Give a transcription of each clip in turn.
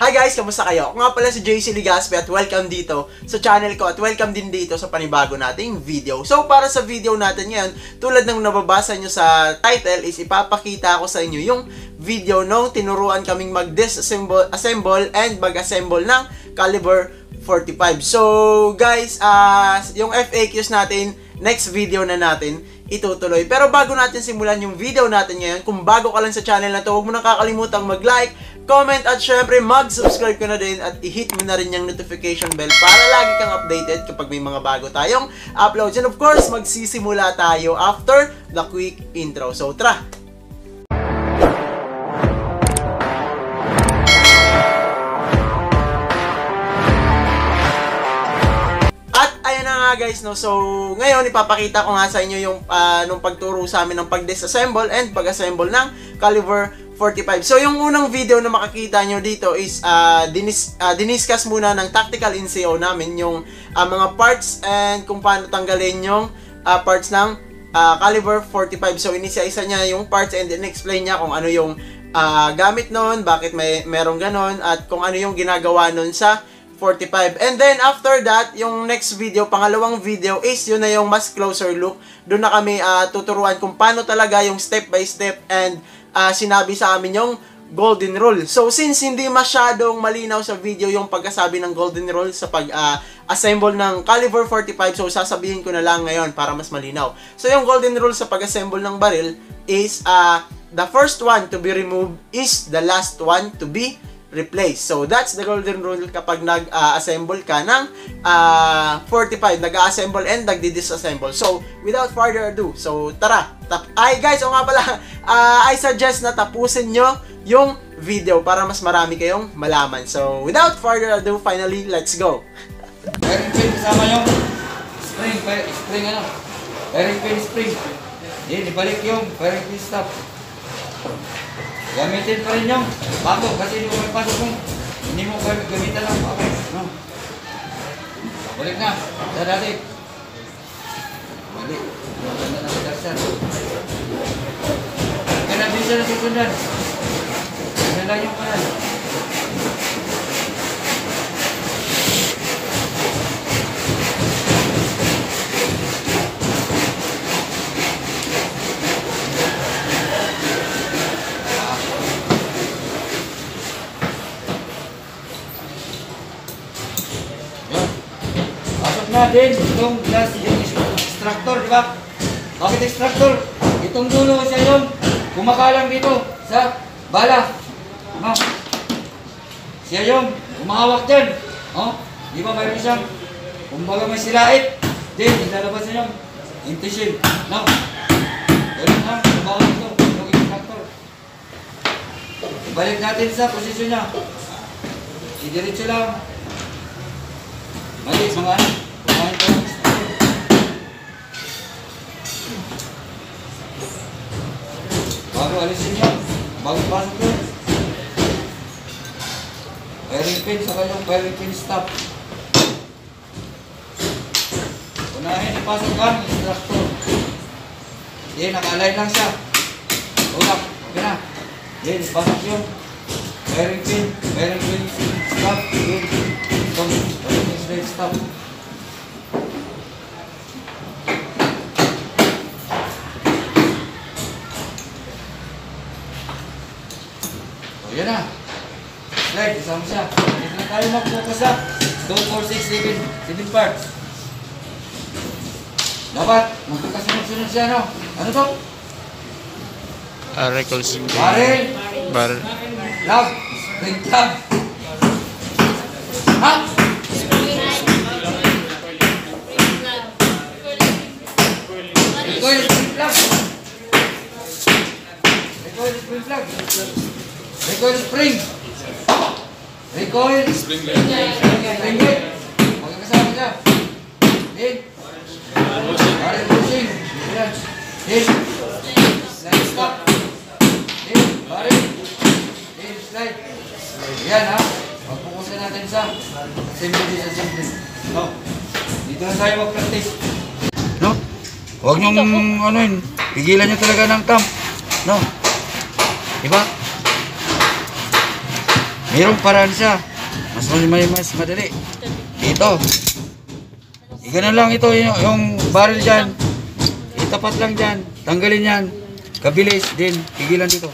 Hi guys, kamusta kayo? Ako nga pala si JC Ligaspe at welcome dito sa channel ko at welcome din dito sa panibago nating video. So para sa video natin ngayon, tulad ng nababasa nyo sa title is ipapakita ko sa inyo yung video nung tinuruan kaming mag-disassemble and mag-assemble ng Caliber 45. So guys, yung FAQs natin, next video na natin itutuloy. Pero bago natin simulan yung video natin ngayon, kung bago ka lang sa channel na to, huwag mo nang kakalimutang mag-like, comment at syempre mag-subscribe ka na din at i-hit mo na rin yung notification bell para lagi kang updated kapag may mga bago tayong uploads. And of course, magsisimula tayo after the quick intro. So tara! Guys, no, so ngayon ipapakita ko nga sa inyo yung nung pagturo sa amin ng pag-disassemble and pag-assemble ng Caliber 45. So yung unang video na makikita nyo dito is diniscuss muna ng tactical NCO namin yung mga parts and kung paano tanggalin yung parts ng Caliber 45. So inisa-isa niya yung parts and then explain niya kung ano yung gamit nun, bakit merong ganon at kung ano yung ginagawa nun sa 45. And then after that, yung next video, pangalawang video is yun na yung mas closer look. Doon na kami tuturuan kung paano talaga yung step by step and sinabi sa amin yung golden rule. So since hindi masyadong malinaw sa video yung pagkasabi ng golden rule sa pag-assemble ng Caliber 45, so sasabihin ko na lang ngayon para mas malinaw. So yung golden rule sa pag-assemble ng baril is the first one to be removed is the last one to be replace. So that's the golden rule kapag nag-assemble ka ng 45, nag-assemble and nagdi-disassemble. So without further ado, so tara. Guys, o nga pala, I suggest na tapusin nyo yung video para mas marami kayong malaman. So without further ado, finally, let's go. Bearing pin kasama yung spring ano? Bearing pin spring. Yan, ibalik yung bearing pin stop. Gamitin pa rin yung bago kasi hindi mo may pasok kung hindi mo gamitan lang bago. No? Balik na. Sa dati. Balik. Maganda na si Darsan. Kaya bisa na sikundan. Yan lang yung kanal. Din itong glass yung extractor, di ba? Bakit extractor? Itong dulo siya yung kumakalang dito sa bala. No? Siya yung umahawak dyan. Oh? Di ba mayroon siyang kumbaga may silait. Din, ilalabas niya yung intisyon. No? Ganun lang, kumbaga ito, yung extractor. Ibalik natin sa posisyon niya. Idiretso lang. Mali, mga ano? Bago alisin yun, bago pasok yun. Bearing pin sa kanyang bearing pin stop. Unahin, ipasok ka ng extractor. Yan, naka-align lang siya. Ulap, okay na. Yan, ipasok yun. Bearing pin stop. Yun, itong bearing pin stop. Yan na. Slide, isama siya. Dito na tayo mag-focus sa 2, 4, 6, 7 parts. Dapat, magkakasunod-sunod siya, no? Ano to? Recalls. Barrel. Lab. Spring lab. Ha? Recoil spring plug. Recoil spring plug. Recoil spring. Recoil spring gate. Magkakasama siya. Din. Barrel bushing. Din. Slide stop. Din. Barrel. Din. Slide. Yan ha. Pagpukusin natin sa assembly. No. Dito na tayo mag-practice. No? Huwag niyong ano yun. Pigilan niyo talaga ng thumb. No? Diba? Mayroong paraan siya. Mas madali. Dito. Ganun lang ito yung barrel dyan. Itapat lang dyan. Tanggalin yan. Kabilis din. Pigilan dito.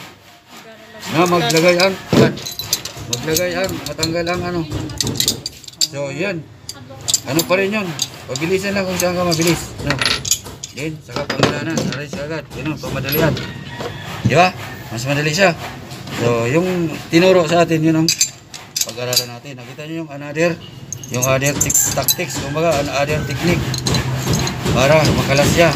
Na maglagay ang matanggal ang ano. So yan. Ano pa rin yun. Pabilisan lang kung saan ka mabilis. No. Din. Saka pangalanan. Aray siya agad. Ganun. Pamadalian. Diba? Mas madali siya. So yung tinuro sa atin yun ang pag-aralan natin. Nakita nyo yung other tactics, kumbaga other technique para makalas siya.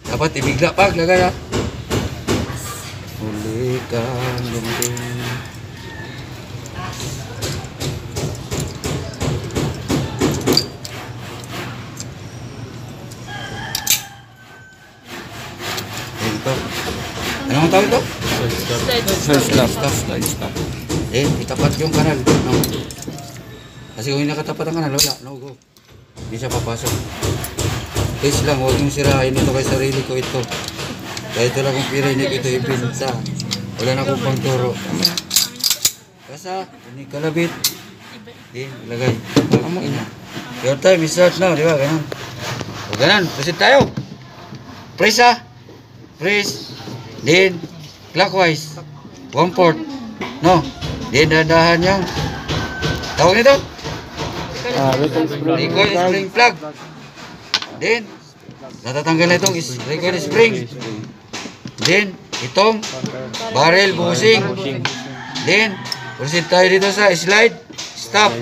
Dapat ibigla paglagay ha. Huli ka lumting. Anong tawag ito? Slide stop. Itapat yung kanal. No? Kasi kung hindi nakatapat ang kanal, wala. No go. Hindi siya papasok. Please lang, huwag yung sirain ito kay sarili ko ito. Kaya ito lang kung pira, hindi ko ito ipinta. Wala na akong pangturo. Kasa, hindi kalabit. Ilagay. Your time is short now, di ba? Ganun. O ganun, proceed tayo. Press ha. Press. Then, clockwise. 1/4. No. Then, dadahan yung tawag nito? Recoil spring plug. Then, natatanggal na itong recoil spring. Then, itong barrel bushing. Then, proceed tayo dito sa slide. Stop.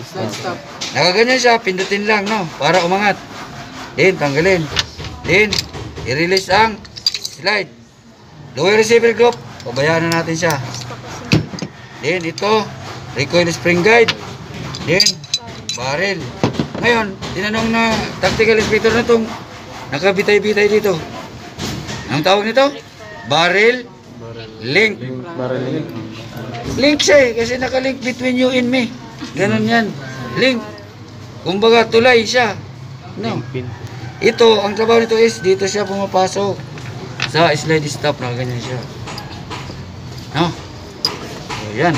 Nakaganyan siya. Pindutin lang, no? Para umangat. Then, tanggalin. Then, i-release ang slide. Lower receiver group, pabayaan na natin siya. Then ito, recoil spring guide. Then barrel. Ngayon, tinanong na tactical inspector na itong nakabitay-bitay dito. Anong tawag nito? Barrel link. Link siya kasi nakalink between you and me. Ganon yan. Link. Kumbaga tulay siya. No. Ito, ang trabaho nito is dito siya pumapasok. Sa slide stop na ganyan siya. No? So, yan.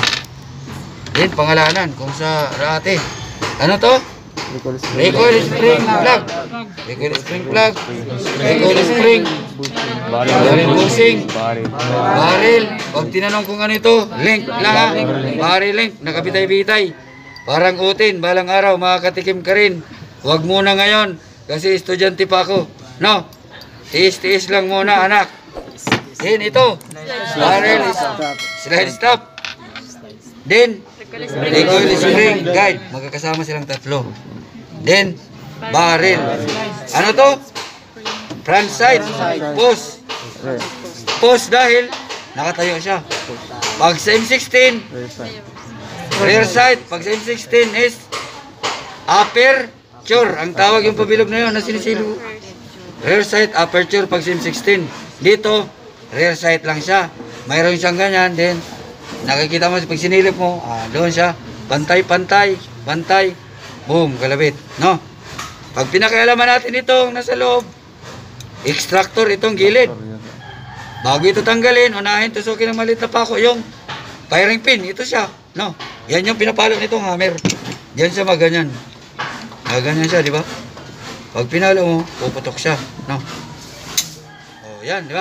Then, pangalanan kung sa rate. Ano to? Recoil spring plug. Recoil spring plug. Recoil spring. Barrel bushing. Barrel. Pag tinanong kung ano ito, link lang ha. Barrel link. Nakabitay-bitay. Parang utin. Balang araw, makakatikim ka rin. Huwag muna ngayon. Kasi estudyante pa ako. No? Tiis-tiis lang muna anak. Then ito, barrel slide stop. Then, recoil spring guide. Magkakasama silang tatlo. Then, barrel. Ano to? Front side. Post. Post dahil nakatayo siya. Pag sa M16, rear side. Pag sa M16 is aperture. Ang tawag yung pabilog na yun na sinisilo. Rear sight aperture pag M16. Dito, rear sight lang siya. Mayroon siyang ganyan. Then, nakikita mo pag sinilip mo, doon siya. Pantay. Boom, kalabit. No? Pag pinakialaman natin itong nasa loob, extractor itong gilid. Bago ito tanggalin, unahin, tusukin ng maliit na pako yung firing pin. Ito siya. No? Yan yung pinapalo nitong hammer. Yan siya maganyan. Maganyan siya, di ba? Pag pinalo mo, puputok siya, no? Oh, yan, di ba?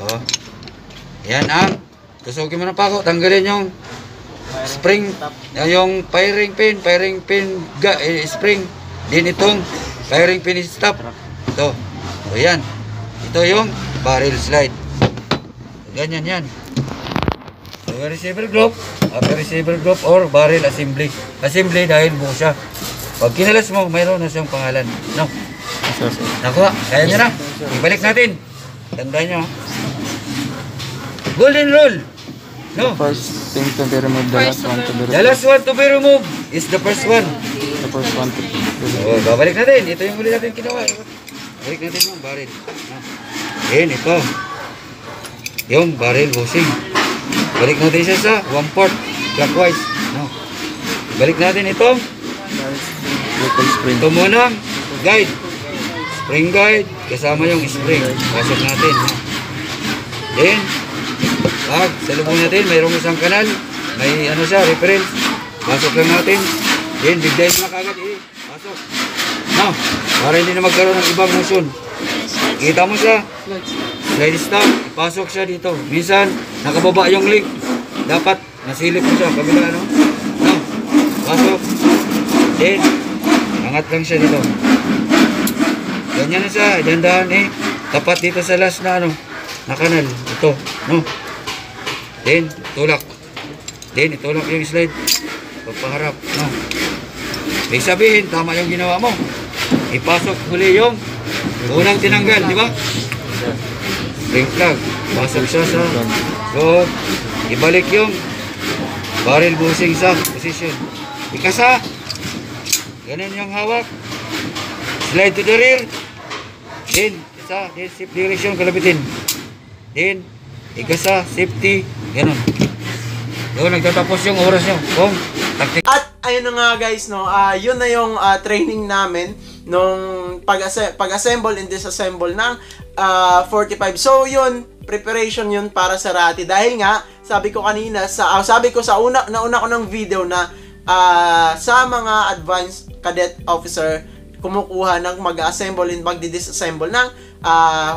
Oh. Yan ang tusukin mo ng pako, tanggalin yung spring, yung firing pin spring. Din itong firing pin stop. Ito. So, yan. Ito yung barrel slide. Ganyan yan. So, receiver group, upper receiver group or barrel assembly. Assembly dahil buo siya. Pag kinalas mo, mayroon na siyang pangalan. No? Nakuha. Kaya nyo na. Ibalik natin. Tandaan nyo. Golden rule. No? The first thing to be removed, the last one to be removed. The last one to be removed is the first one. The first one to be removed. So, babalik natin. Ito yung huli natin ginawa. Balik natin yung barrel. No? Then, ito. Yung barrel bushing. Balik natin siya sa 1/4 clockwise. No? Balik natin itong Recoil spring. ito munang guide. spring guide, kasama yung spring. Pasok natin. Then, pag salubong natin, mayroong isang kanal. May ano siya, reference. Pasok lang natin. Then, bigdayin na kagad. Pasok. No, para hindi na magkaroon ng ibang motion. Kita mo siya. Slide stop. Pasok siya dito. Minsan, nakababa yung link. Dapat, nasilip mo siya. Kabila, no? No, pasok. Then, angat lang siya dito. Ganyan na siya. Dandahan tapat dito sa last na ano, na kanal. Ito, no? Then, tulak. Then, itulak yung slide. Pagpaharap, no? May sabihin, tama yung ginawa mo. Ipasok muli yung unang tinanggal, di ba? Spring flag. Pasok siya sa loob. Ibalik yung barrel bushing sa position. Ikasa. Ganun yung hawak. Slide to the rear. Then, isa. Then, shift direction, kalabitin. Then, ikasa, safety. Ganun. Doon, nagtatapos yung oras nyo. Kung, taktik. At, ayun na nga guys, no, yun na yung training namin nung pag-assemble and disassemble ng 45. So, yun, preparation yun para sa RATI. Dahil nga, sabi ko kanina, sabi ko sa nauna ko ng video na sa mga advanced cadet officer, kumukuha ng mag-assemble and mag-disassemble ng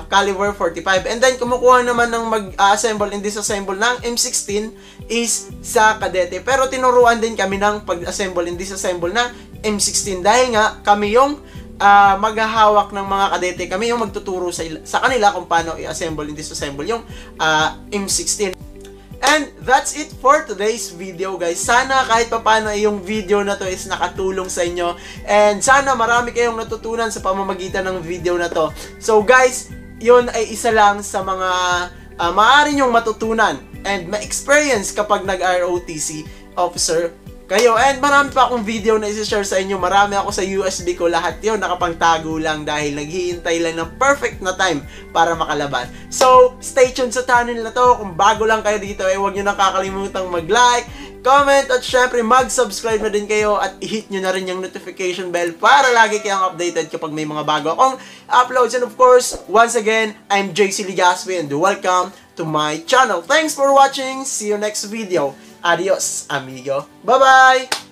caliber 45. And then, kumukuha naman ng mag-assemble and disassemble ng M16 is sa kadete. Pero tinuruan din kami ng pag-assemble and disassemble ng M16 dahil nga kami yung maghahawak ng mga kadete. Kami yung magtuturo sa kanila kung paano i-assemble and disassemble yung M16. And that's it for today's video guys. Sana kahit papaano yung video na to is nakatulong sa inyo. And sana marami kayong natutunan sa pamamagitan ng video na to. So guys, yun ay isa lang sa mga maaari nyong matutunan and ma-experience kapag nag-ROTC officer kayo. And marami pa akong video na isi-share sa inyo. Marami ako sa USB ko. Lahat yun nakapangtago lang dahil naghihintay lang ng perfect na time para makalaban. So, stay tuned sa channel na to. Kung bago lang kayo dito, huwag nyo nakakalimutang mag-like, comment, at syempre mag-subscribe na din kayo at i-hit nyo na rin yung notification bell para lagi kayong updated kapag may mga bago akong uploads. And of course, once again, I'm JC Ligaspi and welcome to my channel. Thanks for watching. See you next video. Adios, amigo. Bye-bye!